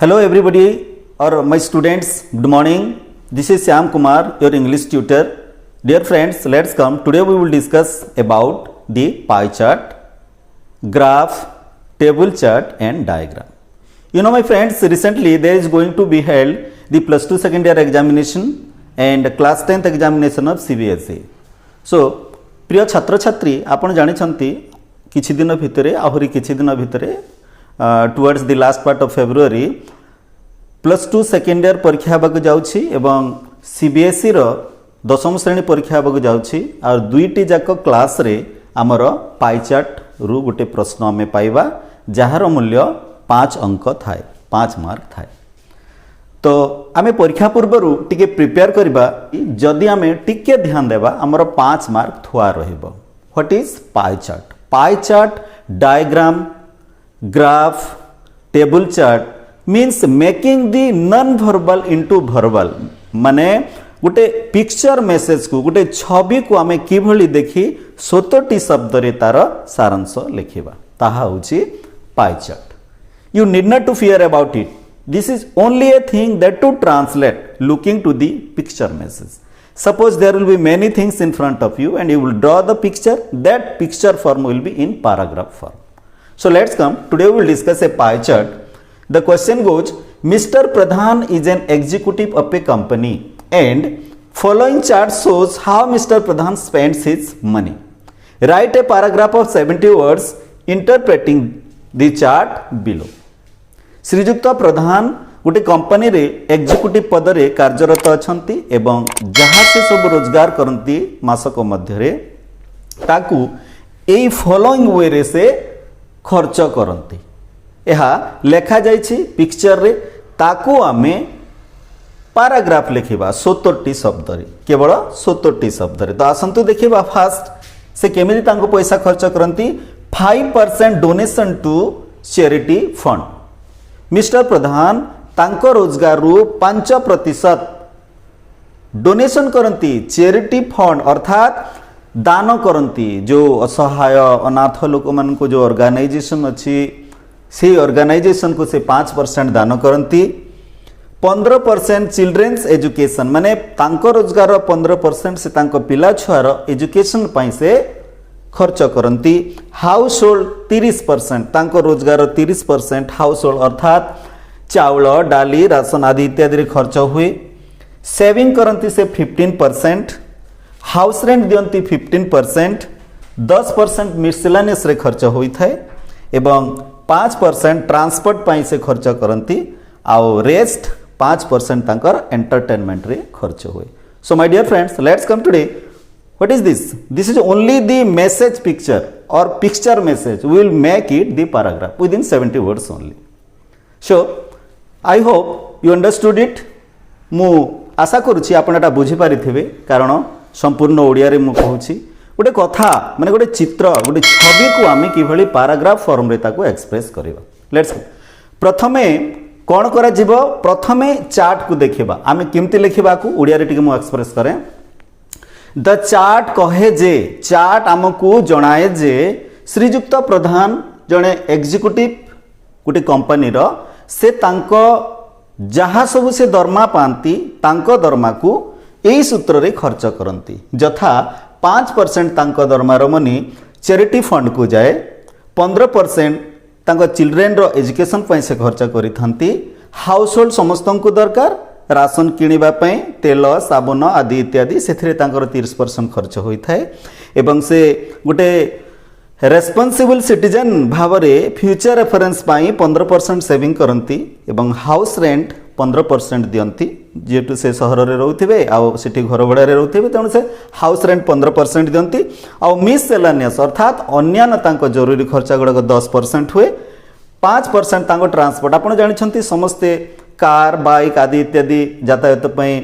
Hello everybody or my students, good morning. This is Shyam Kumar, your English tutor. Dear friends, let's come. Today we will discuss about the pie chart, graph, table chart and diagram. You know my friends, recently there is going to be held the plus 2 second year examination and class 10th examination of CBSE. So, प्रिय छात्र छात्री आपण जानिछंती किछि दिन भितरे आहुरी किछि दिन भितरे towards the last part of February plus 2 second year परीक्षा हेबाक जाउछि एवं सीबीएसई रो दशम श्रेणी परीक्षा हेबाक जाउछि और दुईटी जाक क्लास रे हमर पाई चार्ट रु गोटे प्रश्न आमे पाइबा जहार मूल्य 5 अंक थाए 5 मार्क थाए। तो आमे परीक्षा पूर्व टिके प्रिपेयर करबा जदि आमे टिके ध्यान देबा हमर 5 मार्क थुआ रहिबो। What is pie chart? Pie chart, diagram, graph, table chart means making the non-verbal into verbal। माने गोटे पिक्चर मेसेज को गोटे छवि को आमे किभली देखी 17टी शब्द रे तार सारांश लिखिबा ताहा होची pie chart. You need not to fear about it. This is only a thing that to translate looking to the picture message. Suppose there will be many things in front of you and you will draw the picture, that picture form will be in paragraph form. So let's come. Today we will discuss a pie chart. The question goes, Mr. Pradhan is an executive of a company and following chart shows how Mr. Pradhan spends his money. Write a paragraph of 70 words interpreting the chart below. श्रीजुक्त प्रधान गोटे company रे executive पद रे कार्यरत अछंती एवं जहाँ से सब रोजगार करती मासक मध्य रे ताकू एई फॉलोइंग वे रे से खर्च करती। यह लेखा जाइछि पिक्चर रे ताकू आमे पैराग्राफ लिखिबा 70टी शब्द रे केवल 70टी शब्द रे। तो आसंतु देखिबा फास्ट से केमिति तांको पैसा खर्च करती। 5% donation to charity fund. Mister Pradhan तांको रोजगार रु 5% डोनेशन करती चैरिटी फंड अर्थात दान करती। जो असहाय अनाथ लोक मान को जो ऑर्गेनाइजेशन अच्छी से ऑर्गेनाइजेशन को से 5% दान करती। 15% चिल्ड्रेन्स एजुकेशन माने तांको रोजगार 15% से तांको पिला छुआर एजुकेशन पाई से खर्च करती। हाउस होल्ड 30% तांको रोजगार 30% हाउस होल्ड अर्थात चाउल डाली राशन आदि इत्यादि खर्च हुए। सेविंग करती से 15%, हाउस रेंट दियंती 15%, 10% मिसलेनियस रे खर्च होइथाय एवं 5% ट्रांसपोर्ट पाई से खर्च करती आउ रेस्ट 5% तांकर एंटरटेनमेंट रे खर्च हुए। So my dear friends, let's come today. What is this? This is only the message picture और picture message. We will make it the paragraph within 70 words only. So I hope you understood it. मु आशा करुछि आपण एटा बुझी पारिथिबे कारण संपूर्ण ओडिया रे मु कहूछि गोटे कथा माने गोटे चित्र गोटे छवि को आमे किभली पैराग्राफ फॉर्म रे ताको एक्सप्रेस करबा। लेट्स प्रथमे कोन करा जिवो? प्रथमे चार्ट को देखिबा आमे किमति लिखिबा को ओडिया रे टिके मु एक्सप्रेस करें। द चार्ट कहे जे चार्ट आमको जणाए जे श्रीजुक्त प्रधान जणे एग्जीक्यूटिव गोटे कंपनी रो से तांको जहाँ सब से दरमा पाती तांको दरमा को यही सूत्र रे खर्च करती। जथा 5% तांको दरमार मनी चैरिटी फंड को जाए, 15% तांको चिल्ड्रेन रो एजुकेशन पई से खर्च करिथांती। हाउस होल्ड समस्तन को दरकार राशन किनिबा पई तेल साबुन आदि इत्यादि सेथिरे तांकर 30% खर्च होइथाय एवं से गोटे रेस्पॉन्सिबल सिटीजन भावरे फ्यूचर रेफरेंस पाई 15% सेविंग करती एवं हाउस रेंट 15% दियंती जेतु से सहर रे रहउथिबे आ सिटी घर भड़ा रे रहउथिबे तेणु से हाउस रेंट 15% दियंती आ मिसलेनियस अर्थात अन्यान्य तांको जरूरी खर्च गुडा 10% हुए। 5% तांको ट्रांसपोर्ट आपण जानिछंती समस्ते कार बाइक आदि इत्यादि यातायात पई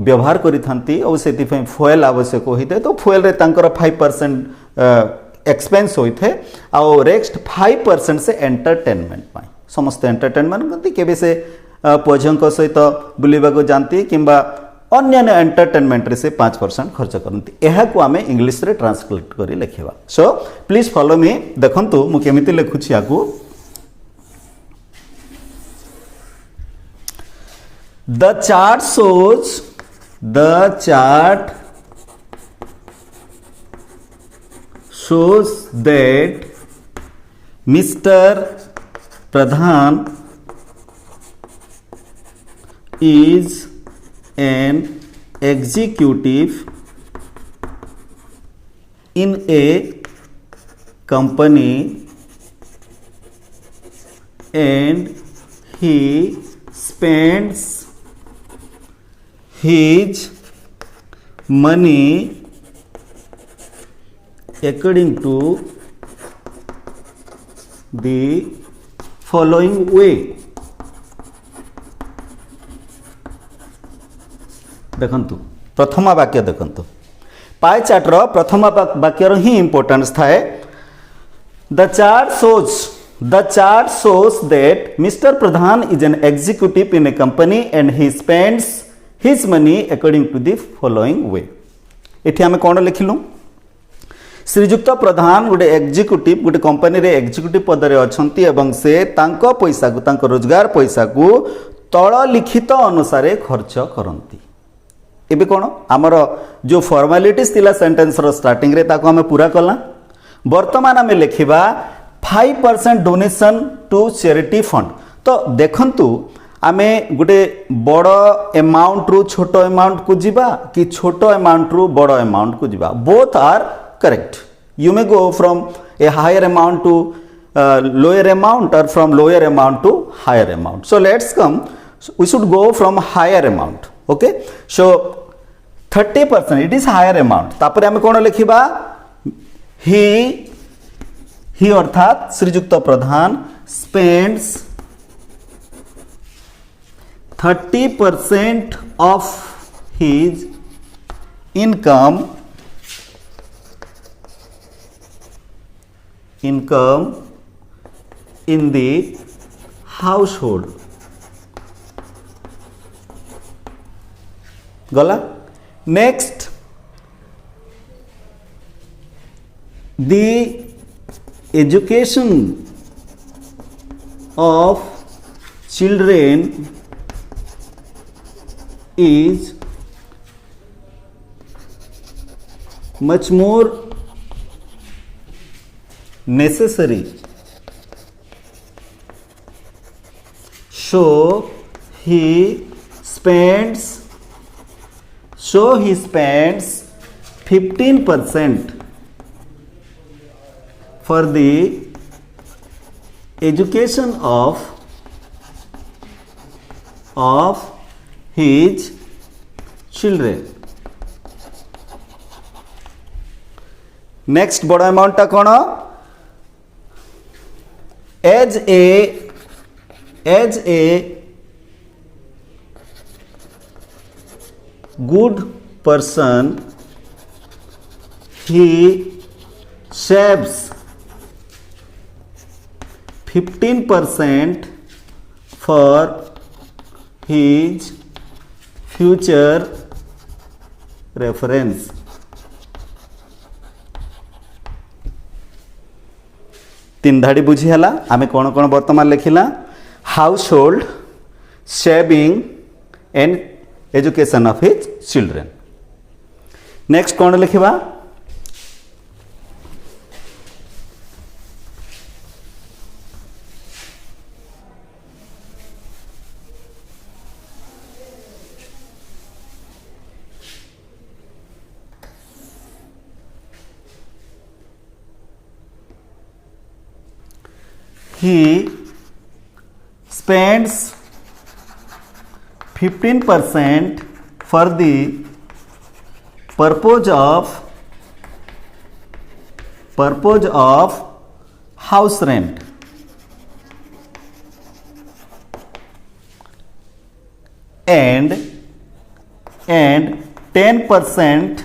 व्यवहार करिथांती और सेति पई फुएल आवश्यक होइते तो फुएल रे तांकर 5% एक्सपेंस होइथे और रेक्स्ट 5% से एंटरटेनमेंट पाई समस्त एंटरटेनमेंट करती केबे से पजंक सहित बुलिबा को जानती किंबा अन्य एंटरटेनमेंट रे से 5% खर्च करती। एहा को आमे इंग्लिश रे ट्रांसलेट करी लिखिबा। So please follow me. देखंतु मु केमिति लिखुछि आकू। The chart shows that Mr. Pradhan is an executive in a company and he spends his money according to the following way. देखंतु प्रथम वाक्य देखंतु पाई चार्टर प्रथम वाक्यर ही इंपोर्टेंस थाए. The chart shows that Mr. Pradhan is an executive in a company and he spends his money according to the following way. एठी आमे कोन लिखिलु श्रीजुक्त प्रधान गोटे executive गोटे कंपनी रे एग्जीक्यूटिव पद रे अछंती एवं से तांको पैसा को तांको रोजगार पैसा को तळ लिखित अनुसार खर्च करंती. एबे कोन हमर जो फॉर्मेलिटीज थिला सेंटेंस रो स्टार्टिंग रे ताको हमें पूरा कला. वर्तमान हमें लिखिबा 5% डोनेशन टू चैरिटी फंड. तो देखंतु आमे गोटे बड़ अमाउंट रु छोट अमाउंट को जीवा कि छोट अमाउंट रु बड़ अमाउंट को जीवा. Both are correct. You may go from a higher amount to lower amount or from lower amount to higher amount. So let's come we should go from higher amount. Okay so 30% it is higher amount. तापर आमे कोन लिखिबा ही अर्थात Shriyukta Pradhan spends 30% of his income in the household. गला. Next the education of children is much more necessary, so he spends 15% for the education of his children. Next बड़ amount कौन as a good person he saves 15% for his future reference. तीन धाड़ी बुझी हला. आमे कौन कौन वर्तमान लिखिला household saving and education of his children. Next कौन लिखिबा he spends 15% for the purpose of house rent and 10%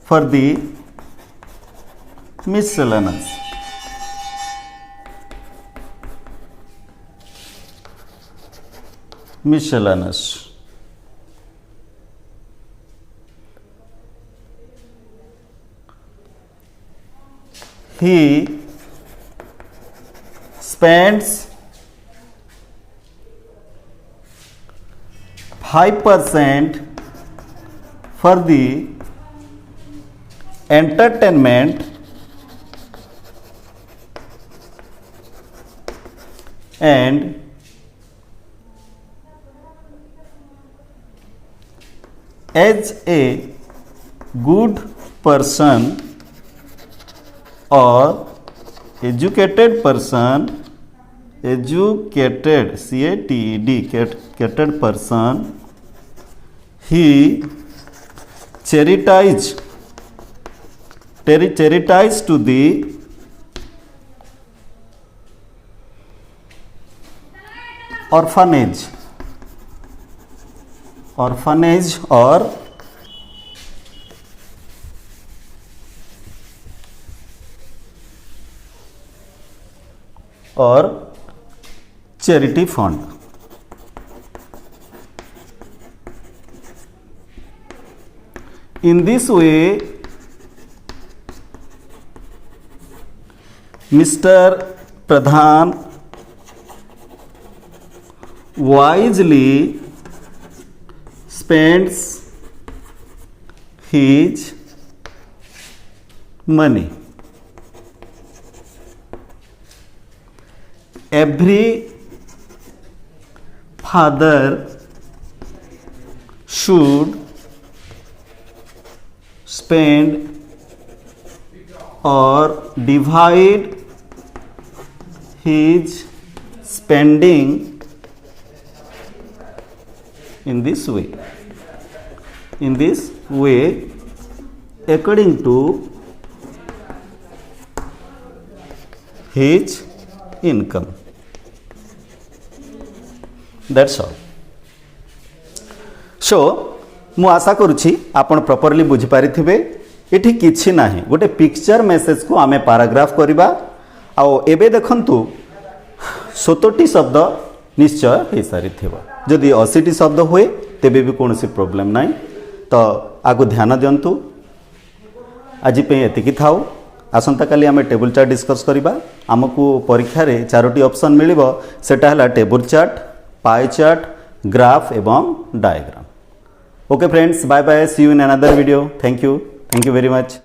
for the miscellaneous. Miscellaneous. He spends 5% for the entertainment and as a good person or educated person, educated cated person, he charitize to the orphanage or charity fund. In this way, Mr. Pradhan wisely spends his money. Every father should spend or divide his spending in this way according to his income. That's all. So मु आशा करुछि आपण properly बुझी पारि थिबे. एठी किछि नाही, गोटे picture message को आमे पैराग्राफ करबा. आउ एबे देखंतु 70टी शब्द निश्चय हे सारी थिबा. जदि 80टी शब्द हुए तेबे भी कोनोसी प्रॉब्लम नाही. तो आगु ध्यान दियंतु. आज पे एतिकी थाउ. आसंता काली आमे टेबल चार्ट डिस्कस करबा. हमकु परीक्षा रे 4टी ऑप्शन मिलिबो. सेटा हला table chart, pie chart, graph एवं diagram. Okay friends, bye bye, see you in another video. Thank you very much.